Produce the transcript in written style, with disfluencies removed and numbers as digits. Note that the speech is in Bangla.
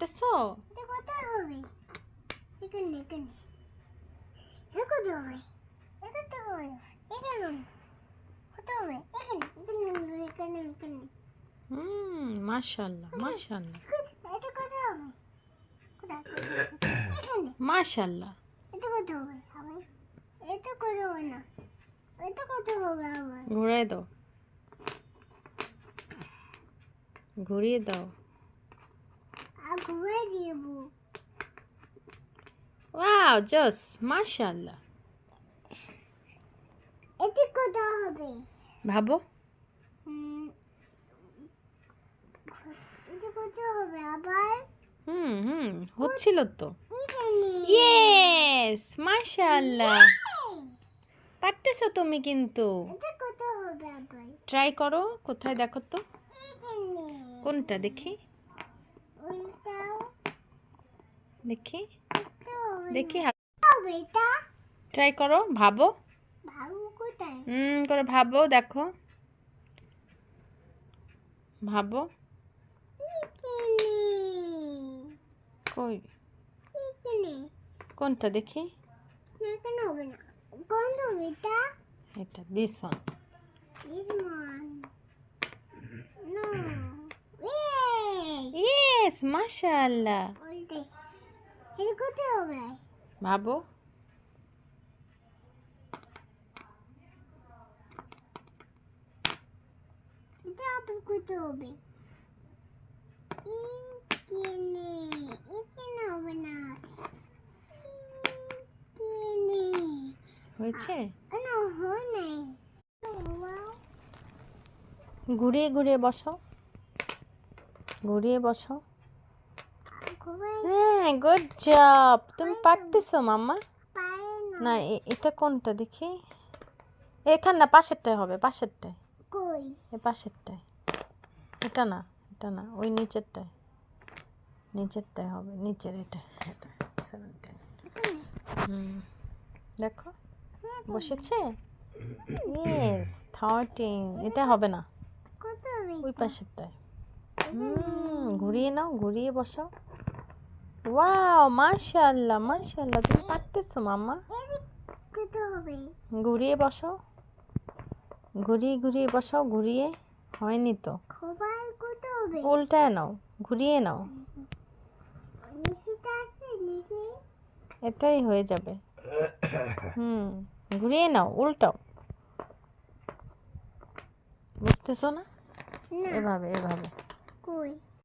পারতেছো? এটা কোথায় হবে? এখানে এখানে এটা কোথায় হবে? এটা তো হবে এখানে কোথায় হবে? এখানে এখানে এখানে এখানে মাশাআল্লাহ মাশাআল্লাহ এটা কোথায় হবে? কোথায়? এখানে মাশাআল্লাহ। এটা কোথায় হবে? হবে এটা কোথায় হবে না? এটা কোথায় হবে আবার? ঘুরাই দাও, ঘুরিয়ে দাও। আর ঘুরে দিব। ওয়াও জস মাশাআল্লাহ। এটা কোথায় হবে? ভাবো। এটা কোথায় হবে আবার? হচ্ছিল তো। এখানে ইয়েস মাশাআল্লাহ, পারতেছো তুমি কিন্তু। এটা কোথায় হবে আবার? ট্রাই করো, কোথায় দেখো তো। এখানে কোনটা দেখি, ওইটাও দেখি এটা হবে দেখি। না। হবে এটা ট্রাই করো, ভাবো। ভালো কোথায়? করে ভাবো, দেখো ভাবো। এখানে কই, এখানে কোনটা দেখি। না কেন হবে না? কোন হবে এটা? এটা this one. This one. No. Yay! Yes মাশাআল্লাহ। All this. এটা কোথায় হবে? ভাবো। এটা আবার কোথায় হবে? এখানে এখানে হবে না। এখানে হয়েছে? না হয় নাই। Wow. ঘুরিয়ে ঘুরিয়ে বসাও, ঘুরিয়ে বসাও। ঘুরে হ্যাঁ গুড জব, তুমি পারতেছো মাম্মা। পারে না। না এটা কোনটা দেখি। এখান না, পাশেরটায় হবে, পাশেরটায়। কই? এ পাশেরটায়। এটা না, এটা না, ওই নিচেরটায়, নিচেরটায় হবে, নিচের এটা এটা 17। দেখো বসেছে। ইয়েস 13। এটা হবে না, কোথায় হবে? ওই পাশেরটায়। ঘুরিয়ে নাও, ঘুরিয়ে বসাও। ওয়াও মাশাআল্লাহ মাশাআল্লাহ, তুমি পারতেছো মাম্মা। কোথায় হবে? ঘুরিয়ে বসাও, ঘুরিয়ে ঘুরিয়ে বসাও, ঘুরিয়ে। হয়নি তো, খবর কোথায় হবে? উল্টায় নাও, ঘুরিয়ে নাও। নিচেটা আছে নিচে। এটাই হয়ে যাবে। ঘুরিয়ে নাও, উল্টাও। বুঝতেছো না? না এভাবে এভাবে। কই?